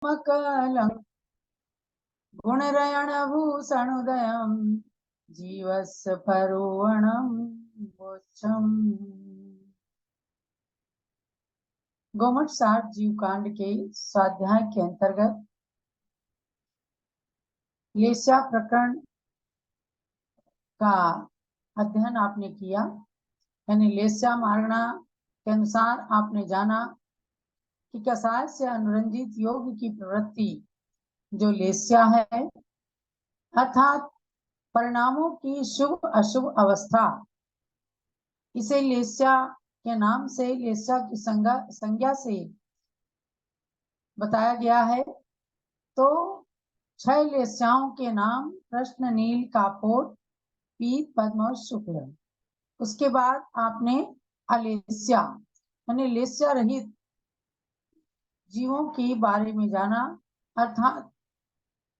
मकलं गुणरयण भूषणोदयं जीवस्य परोवणं मोक्षम्। गोमट साठ जीव कांड के स्वाध्याय के अंतर्गत लेस्या प्रकरण का अध्ययन आपने किया, यानी लेस्या मारना के अनुसार आपने जाना कि कसाय से अनुरंजित योग की प्रवृत्ति जो लेस्या है, अर्थात परिणामों की शुभ अशुभ अवस्था, इसे लेस्या के नाम से, लेस्या की संज्ञा से बताया गया है। तो 6 लेस्याओं के नाम कृष्ण, नील, कापोट, पीत, पद्म और शुक्ल। उसके बाद आपने अलेस्या यानी लेस्या रहित जीवों के बारे में जाना, अर्थात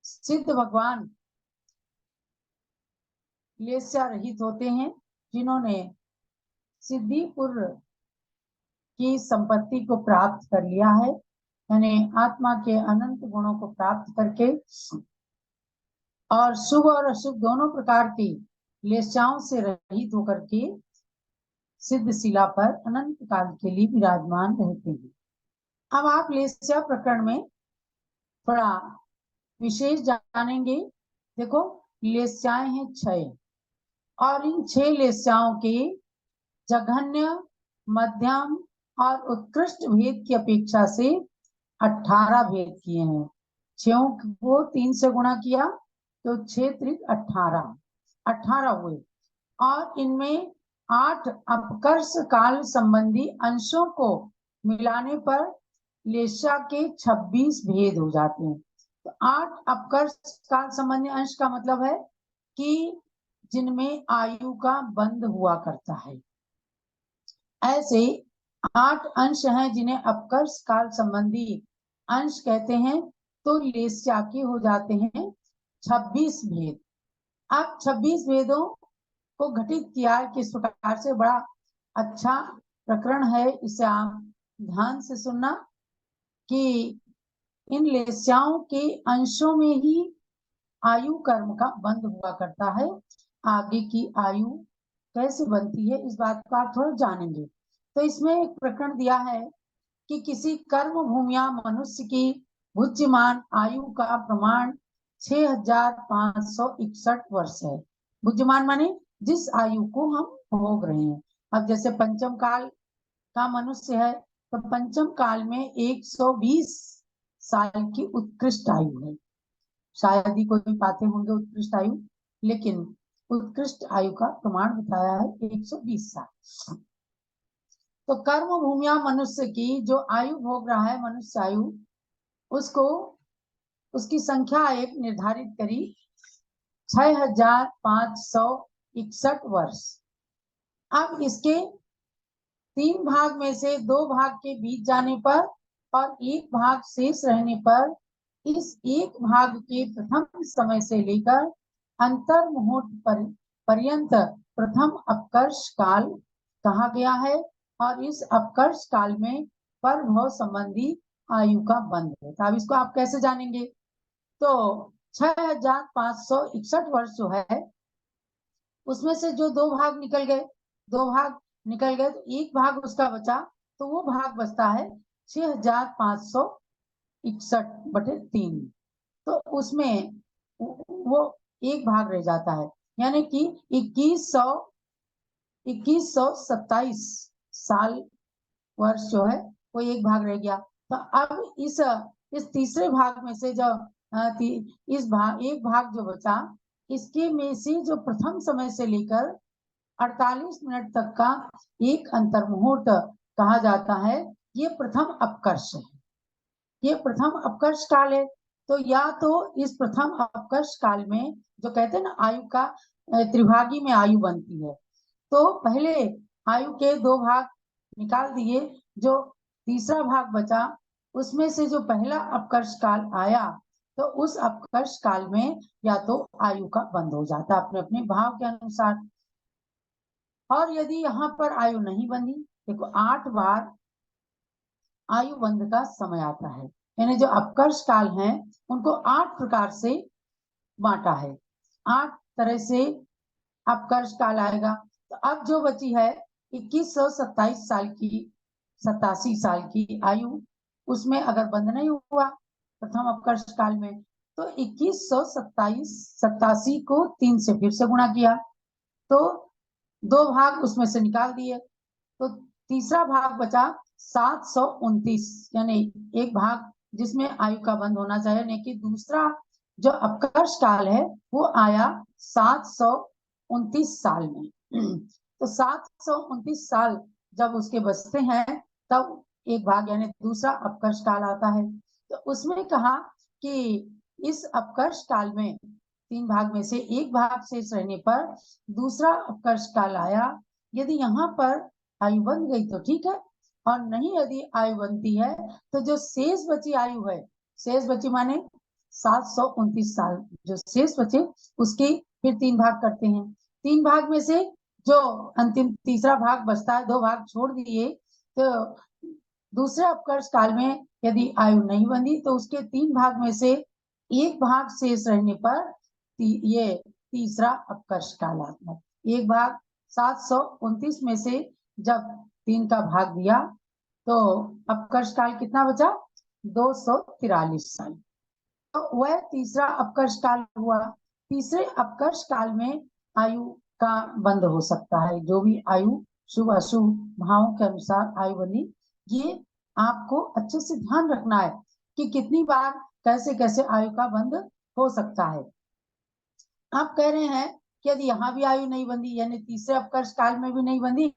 सिद्ध भगवान लेस्या रहित होते हैं, जिन्होंने सिद्धिपुर की संपत्ति को प्राप्त कर लिया है, यानी आत्मा के अनंत गुणों को प्राप्त करके और शुभ और अशुभ दोनों प्रकार की लेस्याओं से रहित होकर के सिद्ध शिला पर अनंत काल के लिए विराजमान रहते हैं। अब आप लेस्या प्रकरण में थोड़ा विशेष जानेंगे। देखो, लेस्याएं हैं 6 और इन 6 लेस्याओं के जघन्य, मध्यम और उत्कृष्ट भेद की अपेक्षा से 18 भेद किए हैं। 6 को 3 से गुणा किया तो 6 त्रिक 18 हुए, और इनमें 8 अपकर्ष काल संबंधी अंशों को मिलाने पर लेस्या के 26 भेद हो जाते हैं। तो 8 अपकर्ष काल संबंधी अंश का मतलब है कि जिनमें आयु का बंध हुआ करता है। ऐसे 8 अंश हैं जिन्हें अपकर्ष काल संबंधी अंश कहते हैं। तो लेस्या के हो जाते हैं 26 भेद। अब 26 भेदों को घटित किया किस प्रकार से, बड़ा अच्छा प्रकरण है, इसे आप ध्यान से सुनना कि इन लेस्याओं के अंशों में ही आयु कर्म का बंध हुआ करता है। आगे की आयु कैसे बनती है, इस बात को आप थोड़ा जानेंगे। तो इसमें एक प्रकरण दिया है कि किसी कर्म भूमिया मनुष्य की बुद्धिमान आयु का प्रमाण 6561 वर्ष है। बुद्धिमान माने जिस आयु को हम भोग रहे हैं। अब जैसे पंचम काल का मनुष्य है, तो पंचम काल में 120 साल की उत्कृष्ट आयु है। शायद ही कोई पाते होंगे उत्कृष्ट आयु, लेकिन उत्कृष्ट आयु का प्रमाण बताया है 120 साल। तो कर्म भूमिया मनुष्य की जो आयु भोग रहा है, मनुष्य आयु, उसको उसकी संख्या एक निर्धारित करी 6561 वर्ष। अब इसके 3 भाग में से 2 भाग के बीत जाने पर और 1 भाग शेष रहने पर इस 1 भाग के प्रथम समय से लेकर अंतर मुहूर्त पर्यंत प्रथम अपकर्ष काल कहा गया है। और इस अपकर्ष काल में परभव संबंधी आयु का बंध है। अब इसको आप कैसे जानेंगे? तो 6561 वर्ष जो है, उसमें से जो 2 भाग निकल गए, 2 भाग निकल गए, तो 1 भाग उसका बचा, तो वो भाग बचता है 6561/3। तो उसमें वो 1 भाग रह जाता है, यानी कि 2127 साल वर्ष जो है वो 1 भाग रह गया। तो अब इस तीसरे भाग में से जो इस भाग 1 भाग जो बचा, इसके में से जो प्रथम समय से लेकर 48 मिनट तक का एक अंतर मुहूर्त कहा जाता है, ये प्रथम अपकर्ष है, ये प्रथम अपकर्ष काल है। तो या तो इस प्रथम अपकर्ष काल में जो कहते हैं ना आयु का त्रिभागी में आयु बनती है, तो पहले आयु के 2 भाग निकाल दिए, जो तीसरा भाग बचा उसमें से जो पहला अपकर्ष काल आया, तो उस अपकर्ष काल में या तो आयु का बंध हो जाता अपने अपने भाव के अनुसार। और यदि यहाँ पर आयु नहीं बंधी, देखो 8 बार आयु बंध का समय आता है, यानी जो अपकर्ष काल हैं उनको 8 प्रकार से बांटा है। 8 तरह से अपकर्ष काल आएगा। तो अब जो बची है 2127 साल की, 87 साल की आयु, उसमें अगर बंद नहीं हुआ प्रथम अपकर्ष काल में तो 2187 को 3 से फिर से गुणा किया तो 2 भाग उसमें से निकाल दिए, तो तीसरा भाग बचा 729, यानी एक भाग जिसमें आयु का बंद होना चाहिए, यानी कि दूसरा जो अपकर्ष काल है वो आया 729 साल में। तो 729 साल जब उसके बचते हैं तब एक भाग यानी दूसरा अपकर्ष काल आता है। तो उसमें कहा कि इस अपकर्ष काल में 3 भाग में से एक भाग शेष रहने पर दूसरा अपकर्ष काल आया। यदि यहाँ पर आयु बन गई तो ठीक है, और नहीं यदि आयु बनती है तो जो शेष बची आयु है, शेष बची माने 729 साल, जो शेष बचे उसके फिर 3 भाग करते हैं। 3 भाग में से जो अंतिम तीसरा भाग बचता है, 2 भाग छोड़ दिए, तो दूसरे अपकर्ष काल में यदि आयु नहीं बनी तो उसके 3 भाग में से एक भाग शेष रहने पर ये तीसरा अपकर्ष काल आता है। एक भाग 729 में से जब 3 का भाग दिया तो अपकर्ष काल कितना बचा? 243 साल। तो वह तीसरा अपकर्ष काल हुआ। तीसरे अपकर्ष काल में आयु का बंद हो सकता है। जो भी आयु शुभ अशुभ भावों के अनुसार आयु बनी, ये आपको अच्छे से ध्यान रखना है कि कितनी बार कैसे कैसे आयु का बंद हो सकता है। आप कह रहे हैं कि यदि यहाँ भी आयु नहीं बंधी, यानी तीसरे अपकर्ष काल में भी नहीं बंधी,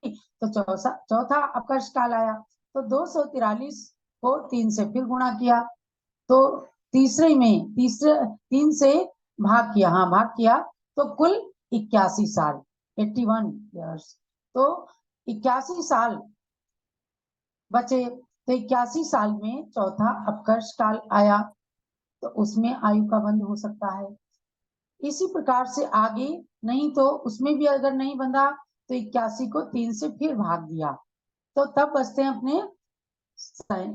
तो चौथा अपकर्ष काल आया तो 243 को 3 से फिर गुणा किया तो तीसरे 3 से भाग किया, हाँ भाग किया, तो कुल 81 साल, 81 ईयर्स। तो 81 साल बचे, तो 81 साल में चौथा अपकर्ष काल आया तो उसमें आयु का बंद हो सकता है। इसी प्रकार से आगे नहीं तो उसमें भी अगर नहीं बंधा तो 81 को 3 से फिर भाग दिया तो तब बचते हैं अपने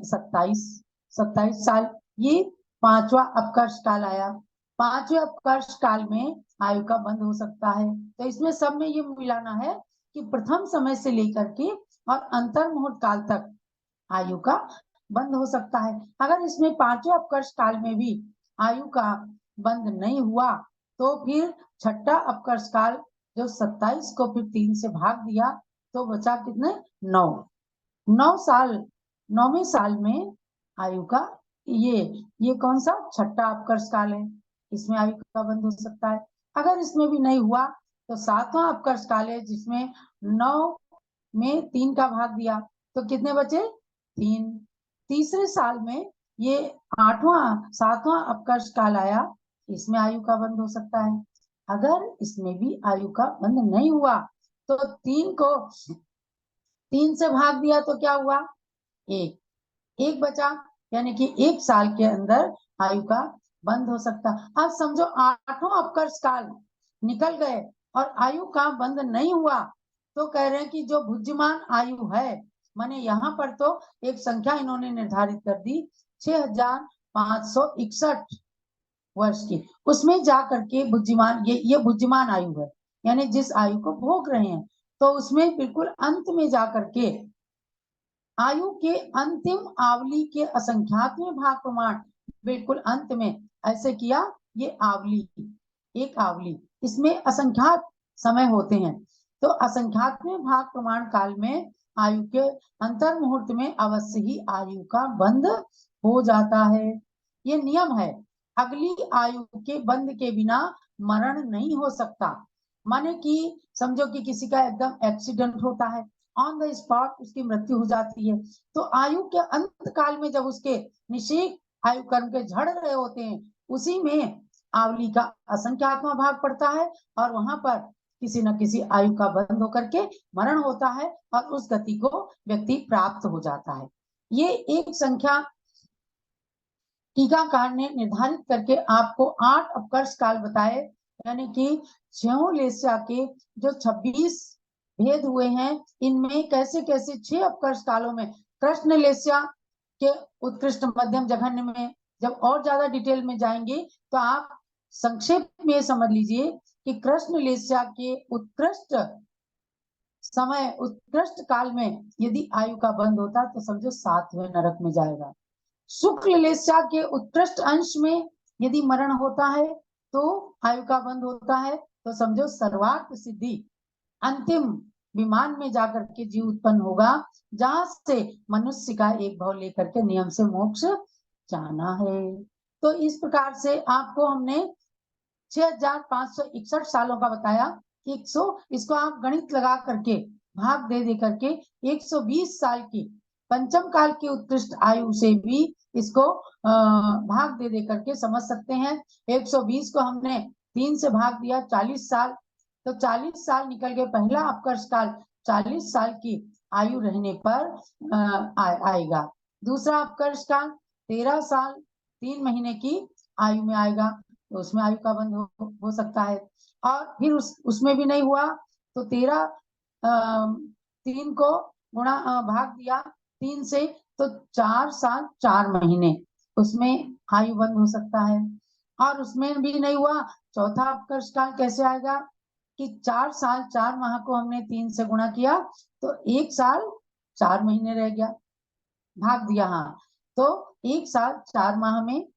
27 साल। ये 5वां अपकर्ष काल आया। 5वें अपकर्ष काल में आयु का बंद हो सकता है। तो इसमें सब में ये मिलाना है कि प्रथम समय से लेकर के और अंतर मुहूर्त काल तक आयु का बंद हो सकता है। अगर इसमें 5वें अपकर्ष काल में भी आयु का बंद नहीं हुआ तो फिर छठा अपकर्ष काल जो 27 को फिर 3 से भाग दिया तो बचा कितने? 9 साल। 9वें साल में आयु का ये कौन सा छठा अपकर्ष काल है, इसमें आयु का बंद हो सकता है। अगर इसमें भी नहीं हुआ तो 7वां अपकर्ष काल है जिसमें 9 में 3 का भाग दिया तो कितने बचे? 3। तीसरे साल में ये 7वां अपकर्ष काल आया, इसमें आयु का बंद हो सकता है। अगर इसमें भी आयु का बंद नहीं हुआ तो 3 को 3 से भाग दिया तो क्या हुआ? 1 बचा, यानी कि 1 साल के अंदर आयु का बंद हो सकता। अब समझो 8वां अपकर्ष काल निकल गए और आयु का बंद नहीं हुआ तो कह रहे हैं कि जो बुद्धिमान आयु है, माने यहाँ पर तो एक संख्या इन्होंने निर्धारित कर दी 6561 वर्ष की, उसमें जाकर के बुद्धिमान ये बुद्धिमान आयु है, यानी जिस आयु को भोग रहे हैं, तो उसमें बिल्कुल अंत में जाकर के आयु के अंतिम आवली के असंख्यात्मक भाग प्रमाण, बिल्कुल अंत में ऐसे किया। ये आवली, एक आवली, इसमें असंख्यात समय होते हैं, तो असंख्यात्मक भाग प्रमाण काल में आयु के अंतर मुहूर्त में अवश्य ही आयु का बंद हो जाता है। ये नियम है। अगली आयु के बंद के बिना मरण नहीं हो सकता। माने कि समझो कि किसी का एकदम एक्सीडेंट होता है, ऑन द स्पॉट उसकी मृत्यु हो जाती है, तो आयु के अंत काल में जब उसके निषेक आयु कर्म के झड़ रहे होते हैं, उसी में आवली का असंख्यात्मक भाग पड़ता है और वहां पर किसी न किसी आयु का बंद होकर के मरण होता है और उस गति को व्यक्ति प्राप्त हो जाता है। ये एक संख्या टीकाकार ने निर्धारित करके आपको 8 अपकर्ष काल बताए, यानी कि ज्योलेस्या के जो 26 भेद हुए हैं, इनमें कैसे कैसे 6 अपकर्ष कालों में कृष्ण लेस्या के उत्कृष्ट मध्यम जघन्य में जब और ज्यादा डिटेल में जाएंगे तो आप संक्षेप में समझ लीजिए कि कृष्ण लेस्या के उत्कृष्ट समय, उत्कृष्ट काल में यदि आयु का बंध होता तो समझो 7वें नरक में जाएगा। शुक्ल लेस्या के उत्कृष्ट अंश में यदि मरण होता है तो आयु का बंध होता है तो समझो सर्वार्थ सिद्धि अंतिम विमान में जाकर के जीव उत्पन्न होगा, जहां से मनुष्य का एक भाव लेकर के नियम से मोक्ष जाना है। तो इस प्रकार से आपको हमने 6561 सालों का बताया। 100 इसको आप गणित लगा करके भाग दे करके 120 साल की पंचम काल की उत्कृष्ट आयु से भी इसको भाग दे करके समझ सकते हैं। 120 को हमने 3 से भाग दिया 40 साल, तो 40 साल निकल गए। पहला अपकर्ष काल 40 साल की आयु रहने पर आएगा। दूसरा अपकर्ष काल 13 साल 3 महीने की आयु में आएगा, तो उसमें आयु का बंध हो सकता है। और फिर उसमें भी नहीं हुआ तो 3 को गुणा भाग दिया 3 से, तो 4 साल 4 महीने उसमें आयु बंध हो सकता है। और उसमें भी नहीं हुआ, चौथा अपकर्ष काल कैसे आएगा कि 4 साल 4 माह को हमने 3 से गुणा किया तो 1 साल 4 महीने रह गया, भाग दिया। हाँ, तो 1 साल 4 माह में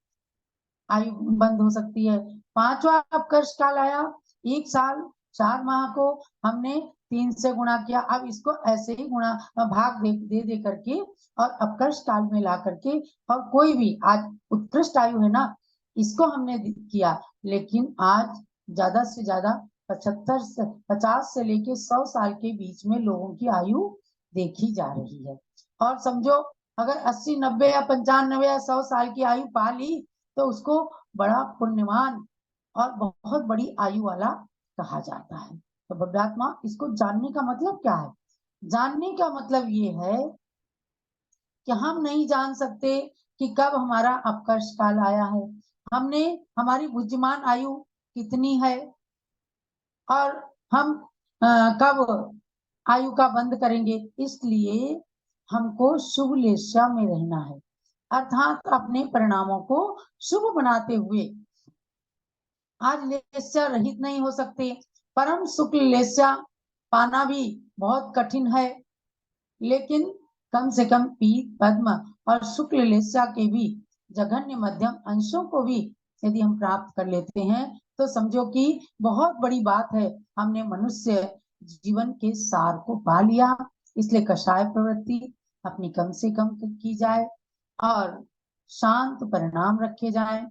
आयु बंद हो सकती है। 5वां अपकर्ष काल आया, 1 साल 4 माह को हमने 3 से गुणा किया। अब इसको ऐसे ही गुणा भाग दे करके और अपकर्ष काल में ला करके, और कोई भी आज उत्कृष्ट आयु है ना, इसको हमने किया। लेकिन आज ज्यादा से ज्यादा 50 से लेके 100 साल के बीच में लोगों की आयु देखी जा रही है। और समझो अगर 80 90 या 95 या 100 साल की आयु पा ली तो उसको बड़ा पुण्यवान और बहुत बड़ी आयु वाला कहा जाता है। तो भव्यात्मा, इसको जानने का मतलब क्या है? जानने का मतलब ये है कि हम नहीं जान सकते कि कब हमारा अपकर्ष काल आया है, हमने हमारी बुद्धिमान आयु कितनी है, और हम कब आयु का बंद करेंगे। इसलिए हमको शुभ लेशा में रहना है, अर्थात अपने परिणामों को शुभ बनाते हुए आज लेस्या रहित नहीं हो सकते। परम शुक्ल लेस्या पाना भी बहुत कठिन है, लेकिन कम से कम पीत पद्म और शुक्ल लेस्या के भी जघन्य मध्यम अंशों को भी यदि हम प्राप्त कर लेते हैं तो समझो कि बहुत बड़ी बात है, हमने मनुष्य जीवन के सार को पा लिया। इसलिए कषाय प्रवृत्ति अपनी कम से कम की जाए और शांत परिणाम रखे जाए,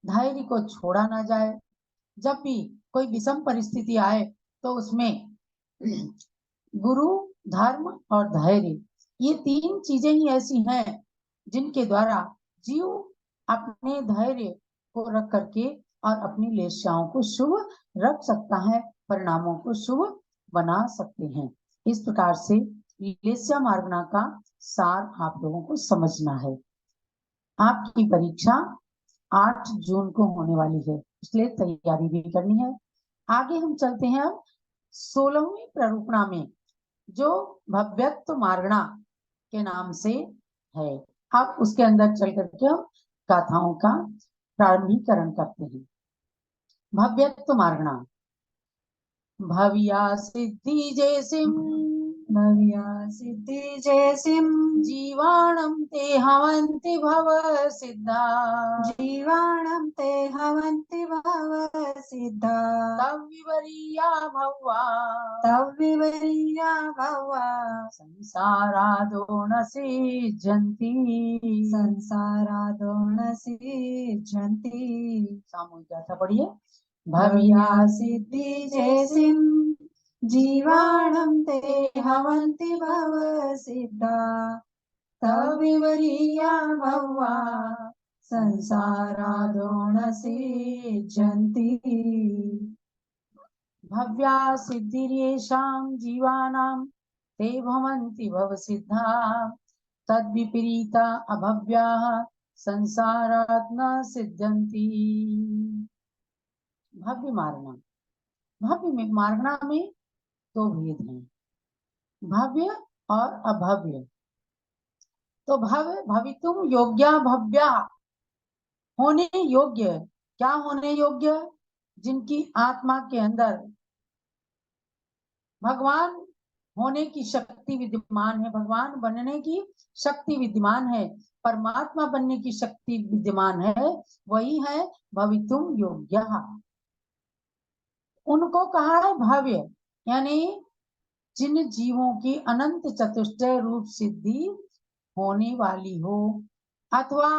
धैर्य को छोड़ा ना जाए। जब भी कोई विषम परिस्थिति आए तो उसमें गुरु, धर्म और धैर्य, ये 3 चीजें ही ऐसी हैं जिनके द्वारा जीव अपने धैर्य को रख करके और अपनी लेस्याओं को शुभ रख सकता है, परिणामों को शुभ बना सकते हैं। इस प्रकार से लेस्या मार्गना का सार आप लोगों को समझना है। आपकी परीक्षा 8 जून को होने वाली है, इसलिए तैयारी भी करनी है। आगे हम चलते हैं अब 16वीं प्ररूपणा में, जो भव्यत्व मार्गणा के नाम से है। अब उसके अंदर चल करके हम गाथाओं का प्रारंभीकरण करते हैं। भव्यत्व मार्गणा। भव्या सिद्धि जैसिम, भव्या सिद्धि जैसिम, जीवाणं ते हवन्ति भव सिद्धा, जीवाणं ते हवन्ति भव सिद्धा, तव विवरीया भव्वा, तव विवरीया भव्वा, संसारादो न सिज्जन्ति, संसारादो न सिज्जन्ति। सामूहिक गाथा पढ़िए। भव्या सिद्धि जैसिम, जीवाणं ते हवन्ति भव सिद्धा, तव विवरीया भव्वा, संसारादो न सिज्जन्ति। भव्या सिद्धिर्येषां जीवानां ते भवन्ति भव सिद्धा, तद्विपरीता अभव्याः संसारात् न सिद्ध्यन्ति। भव्य मार्गणा। भव्य में मार्गणा में 2 भेद हैं, भव्य और अभव्य। तो भवितुम योग्या भव्या, होने योग्य। क्या होने योग्य? जिनकी आत्मा के अंदर भगवान होने की शक्ति विद्यमान है, भगवान बनने की शक्ति विद्यमान है, परमात्मा बनने की शक्ति विद्यमान है, वही है भवितुम योग्य। उनको कहा है भव्य, यानी जिन जीवों की अनंत चतुष्टय रूप सिद्धि होने वाली हो, अथवा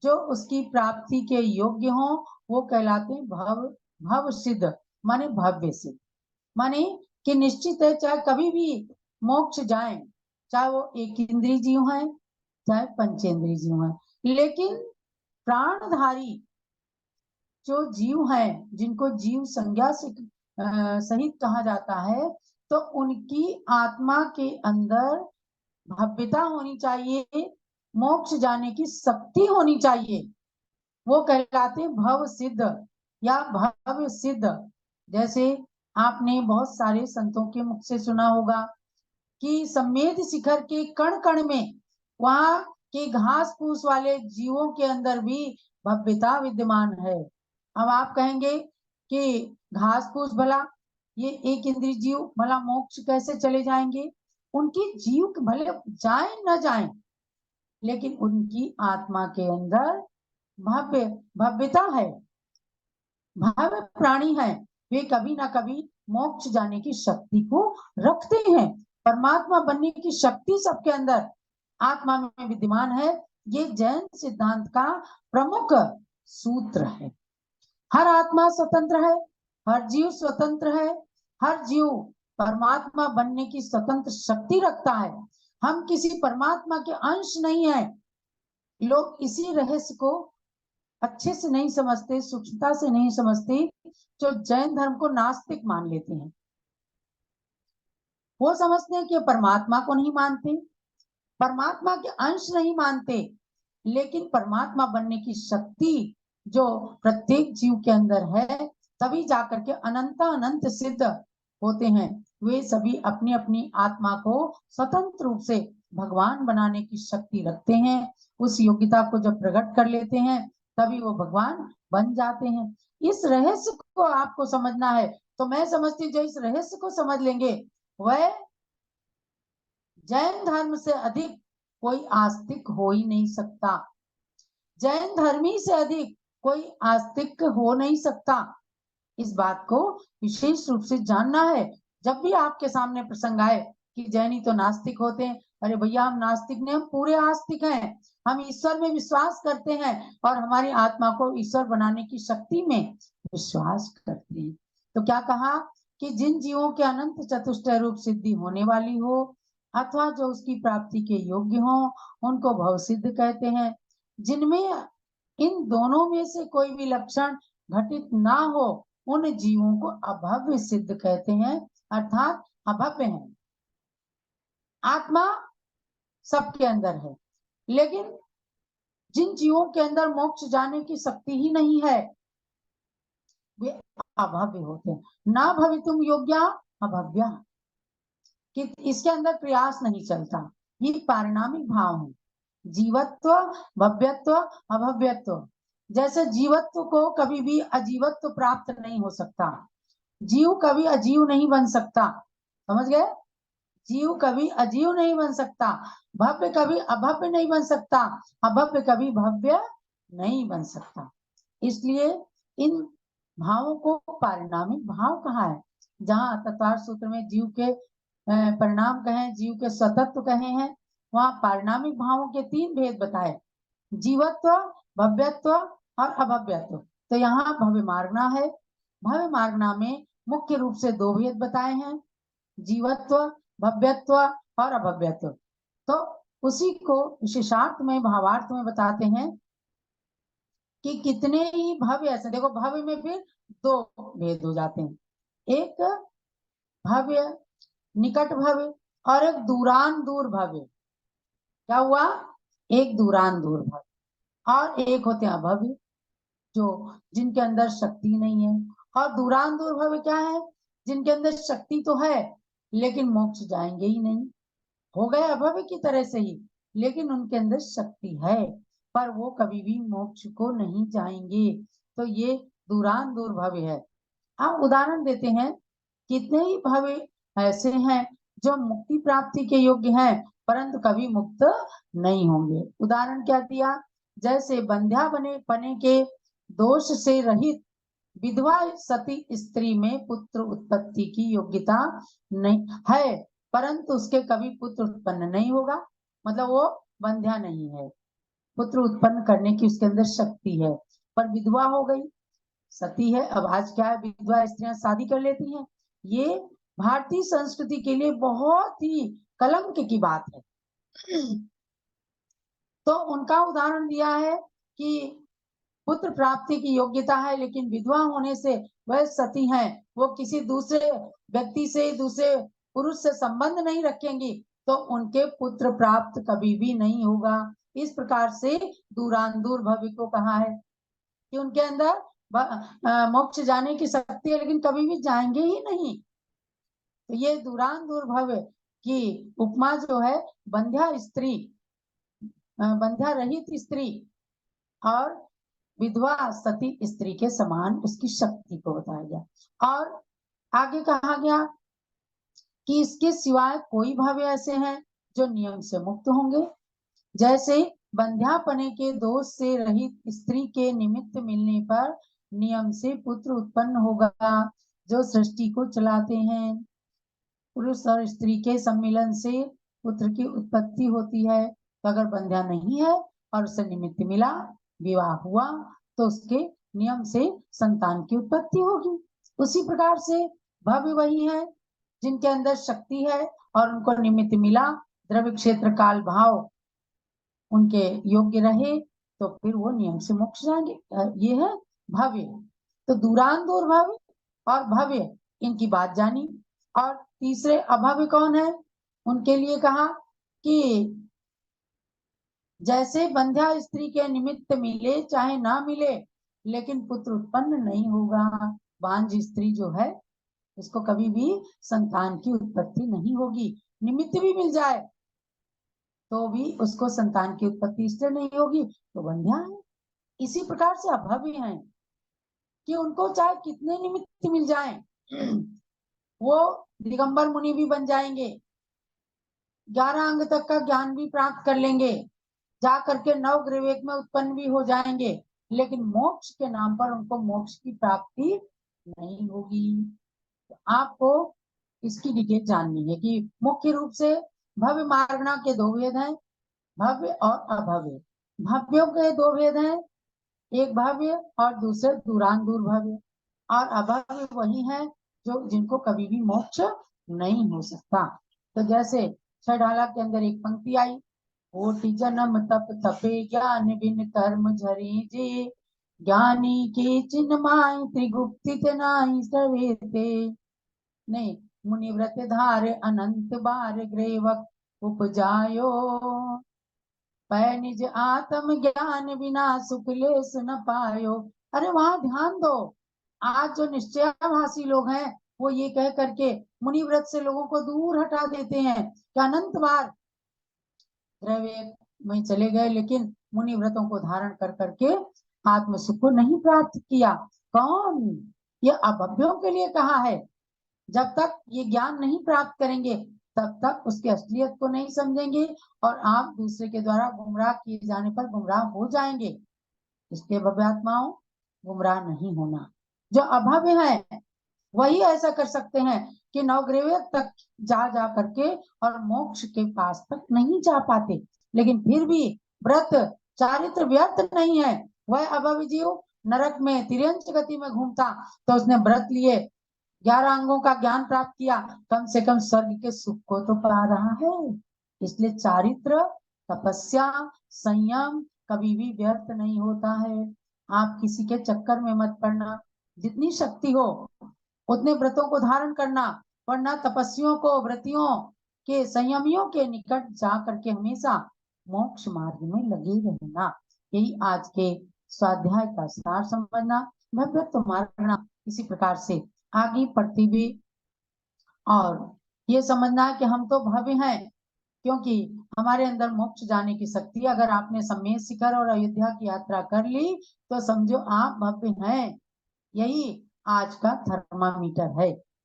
जो उसकी प्राप्ति के योग्य हो, वो कहलाते हैं भव सिद्ध, माने भव्य सिद्ध। माने कि निश्चित है, चाहे कभी भी मोक्ष जाए, चाहे वो एक इंद्रिय जीव है, चाहे पंचेंद्रिय जीव है, लेकिन प्राणधारी जो जीव है, जिनको जीव संज्ञा से सहित कहा जाता है, तो उनकी आत्मा के अंदर भव्यता होनी चाहिए, मोक्ष जाने की शक्ति होनी चाहिए, वो कहलाते भव सिद्ध या भव्य सिद्ध। जैसे आपने बहुत सारे संतों के मुख से सुना होगा कि सम्मेद शिखर के कण कण में, वहां के घास फूस वाले जीवों के अंदर भी भव्यता विद्यमान है। अब आप कहेंगे कि घास फूस भला, ये एक इंद्रिय जीव भला मोक्ष कैसे चले जाएंगे? उनकी जीव भले जाए न जाए, लेकिन उनकी आत्मा के अंदर भव्यता है, भव्य प्राणी है, वे कभी ना कभी मोक्ष जाने की शक्ति को रखते हैं। परमात्मा बनने की शक्ति सबके अंदर आत्मा में विद्यमान है। ये जैन सिद्धांत का प्रमुख सूत्र है। हर आत्मा स्वतंत्र है, हर जीव स्वतंत्र है, हर जीव परमात्मा बनने की स्वतंत्र शक्ति रखता है। हम किसी परमात्मा के अंश नहीं है। लोग इसी रहस्य को अच्छे से नहीं समझते, सूक्ष्मता से नहीं समझते, जो जैन धर्म को नास्तिक मान लेते हैं। वो समझते हैं कि परमात्मा को नहीं मानते, परमात्मा के अंश नहीं मानते, लेकिन परमात्मा बनने की शक्ति जो प्रत्येक जीव के अंदर है, तभी जाकर के अनंत अनंत सिद्ध होते हैं। वे सभी अपनी अपनी आत्मा को स्वतंत्र रूप से भगवान बनाने की शक्ति रखते हैं। उस योग्यता को जब प्रकट कर लेते हैं, तभी वो भगवान बन जाते हैं। इस रहस्य को आपको समझना है, तो मैं समझती हूँ जो इस रहस्य को समझ लेंगे, वह जैन धर्म से अधिक कोई आस्तिक हो ही नहीं सकता। जैन धर्मी से अधिक कोई आस्तिक हो नहीं सकता। इस बात को विशेष रूप से जानना है। जब भी आपके सामने प्रसंग आए कि जैनी तो नास्तिक होते हैं, अरे भैया हम नास्तिक नहीं, हम पूरे आस्तिक हैं। हम ईश्वर में विश्वास करते हैं और हमारी आत्मा को ईश्वर बनाने की शक्ति में विश्वास करते हैं। तो क्या कहा कि जिन जीवों के अनंत चतुष्टय रूप सिद्धि होने वाली हो, अथवा जो उसकी प्राप्ति के योग्य हो, उनको भव सिद्ध कहते हैं। जिनमें इन दोनों में से कोई भी लक्षण घटित ना हो, उन जीवों को अभव्य सिद्ध कहते हैं, अर्थात अभव्य है। आत्मा सबके अंदर है, लेकिन जिन जीवों के अंदर मोक्ष जाने की शक्ति ही नहीं है, वे अभव्य होते हैं। ना भवितुम योग्या अभव्या, कि इसके अंदर प्रयास नहीं चलता। ये पारिणामिक भाव है। जीवत्व, भव्यत्व, अभव्यत्व। जैसे जीवत्व को कभी भी अजीवत्व प्राप्त नहीं हो सकता, जीव कभी अजीव नहीं बन सकता, समझ गए? जीव कभी अजीव नहीं बन सकता, भव्य कभी अभव्य नहीं बन सकता, अभव्य कभी भव्य नहीं बन सकता। इसलिए इन भावों को पारिणामिक भाव कहा है। जहाँ तत्वार्थ सूत्र में जीव के परिणाम कहे, जीव के स्वतत्व कहे हैं, वहां पारिणामिक भावों के 3 भेद बताए, जीवत्व, भव्यत्व और अभव्यत्व। तो यहाँ भव्य मार्गना है। भव्य मार्गना में मुख्य रूप से 2 भेद बताए हैं, जीवत्व, भव्यत्व और अभव्यत्व। तो उसी को विशेषार्थ में, भावार्थ में बताते हैं कि कितने ही भव्य ऐसे। देखो भव्य में फिर 2 भेद हो जाते हैं, एक भव्य निकट भव्य और एक दूरान दूर भव्य। क्या हुआ? एक दूरान दूर भव्य और एक होते हैं अभव्य, जो जिनके अंदर शक्ति नहीं है। और दूरान दूर भव्य क्या है? जिनके अंदर शक्ति तो है, लेकिन मोक्ष जाएंगे ही नहीं, हो गए अभव्य की तरह से ही, लेकिन उनके अंदर शक्ति है, पर वो कभी भी मोक्ष को नहीं जाएंगे। तो ये दूरान दूर भव्य है। हम उदाहरण देते हैं, कितने ही भव्य ऐसे हैं जो मुक्ति प्राप्ति के योग्य हैं, परंतु कभी मुक्त नहीं होंगे। उदाहरण क्या दिया, जैसे बंध्या बने पने के दोष से रहित विधवा सती स्त्री में पुत्र उत्पत्ति की योग्यता नहीं है, परंतु उसके कभी पुत्र उत्पन्न नहीं होगा। मतलब वो बंध्या नहीं है, पुत्र उत्पन्न करने की उसके अंदर शक्ति है, पर विधवा हो गई, सती है। अब आज क्या है, विधवा स्त्रियां शादी कर लेती हैं। ये भारतीय संस्कृति के लिए बहुत ही कलंक की बात है। तो उनका उदाहरण दिया है कि पुत्र प्राप्ति की योग्यता है, लेकिन विधवा होने से वह सती हैं, वो किसी दूसरे व्यक्ति से, दूसरे पुरुष से संबंध नहीं रखेंगी, तो उनके पुत्र प्राप्त कभी भी नहीं होगा। इस प्रकार से दूरान दूर भव्य को कहा है कि उनके अंदर मोक्ष जाने की शक्ति है, लेकिन कभी भी जाएंगे ही नहीं। तो ये दूरान दूर भव्य की उपमा जो है, बंध्या स्त्री, बंध्या रहित स्त्री और विधवा सती स्त्री के समान उसकी शक्ति को बताया गया। और आगे कहा गया कि इसके सिवाय कोई भाव ऐसे हैं जो नियम से मुक्त होंगे। जैसे बंध्यापने के दोष से रहित स्त्री के निमित्त मिलने पर नियम से पुत्र उत्पन्न होगा, जो सृष्टि को चलाते हैं। पुरुष और स्त्री के सम्मिलन से पुत्र की उत्पत्ति होती है। तो अगर बंध्या नहीं है और उसे निमित्त मिला, विवाह हुआ, तो उसके नियम से संतान की उत्पत्ति होगी। उसी प्रकार से भव्य वही है जिनके अंदर शक्ति है और उनको निमित्त मिला, द्रव्य क्षेत्र काल भाव उनके योग्य रहे, तो फिर वो नियम से मोक्ष जाएंगे। ये है भव्य। तो दूरान दूर भव्य और भव्य, इनकी बात जानी। और तीसरे अभव्य कौन है, उनके लिए कहा कि जैसे बंध्या स्त्री के निमित्त मिले चाहे ना मिले, लेकिन पुत्र उत्पन्न नहीं होगा। बांझ स्त्री जो है, उसको कभी भी संतान की उत्पत्ति नहीं होगी। निमित्त भी मिल जाए तो भी उसको संतान की उत्पत्ति इससे नहीं होगी, तो बंध्या है। इसी प्रकार से अभव्य है कि उनको चाहे कितने निमित्त मिल जाएं, वो दिगंबर मुनि भी बन जाएंगे, 11 अंग तक का ज्ञान भी प्राप्त कर लेंगे, जा करके नव ग्रवेक में उत्पन्न भी हो जाएंगे, लेकिन मोक्ष के नाम पर उनको मोक्ष की प्राप्ति नहीं होगी। तो आपको इसकी डिटेल जाननी है कि मुख्य रूप से भव्य मार्गणा के दो भेद हैं, भव्य और अभव्य। भव्यों के दो भेद हैं, एक भव्य और दूसरे दूरान दूर भव्य। और अभव्य वही है जो जिनको कभी भी मोक्ष नहीं हो सकता। तो जैसे छठाला के अंदर एक पंक्ति आई, कोटि जन्म तप तपे ज्ञान बिन कर्म झरी जे, ज्ञानी के चिन्ह माई त्रिगुप्ति नाई सवेते। नहीं, मुनि व्रत धार अनंत बार ग्रेवक उपजायो, पै निज आत्म ज्ञान बिना सुख लेस न पायो। अरे वहां ध्यान दो, आज जो निश्चयाभासी लोग हैं वो ये कह करके मुनि व्रत से लोगों को दूर हटा देते हैं कि अनंत बार द्रव्य में चले गए, लेकिन मुनि व्रतों को धारण कर करके आत्म सुख को नहीं प्राप्त किया। कौन? ये अभव्यों के लिए कहा है। जब तक ये ज्ञान नहीं प्राप्त करेंगे तब तक उसकी असलियत को नहीं समझेंगे और आप दूसरे के द्वारा गुमराह किए जाने पर गुमराह हो जाएंगे। इसलिए भव्यात्माओं, गुमराह नहीं होना। जो अभव्य है वही ऐसा कर सकते हैं कि नवग्रह तक जा करके और मोक्ष के पास तक नहीं जा पाते, लेकिन फिर भी व्रत चारित्र व्यर्थ नहीं है। वह अभव्य जीव नरक में तिर्यंच गति में घूमता, तो उसने व्रत लिए, 11 अंगों का ज्ञान प्राप्त किया, कम से कम स्वर्ग के सुख को तो पा रहा है। इसलिए चारित्र, तपस्या, संयम कभी भी व्यर्थ नहीं होता है। आप किसी के चक्कर में मत पड़ना, जितनी शक्ति हो उतने व्रतों को धारण करना, वरना तपस्वियों को, व्रतियों के, संयमियों के निकट जा करके हमेशा मोक्ष मार्ग में लगे रहना। यही आज के स्वाध्याय का सार समझना। भव्यत्व मार्गना इसी प्रकार से आगे पढ़ती हुई और ये समझना है कि हम तो भव्य हैं, क्योंकि हमारे अंदर मोक्ष जाने की शक्ति, अगर आपने सम्मेद शिखर और अयोध्या की यात्रा कर ली तो समझो आप भव्य हैं। यही आज का थर्मामीटर है।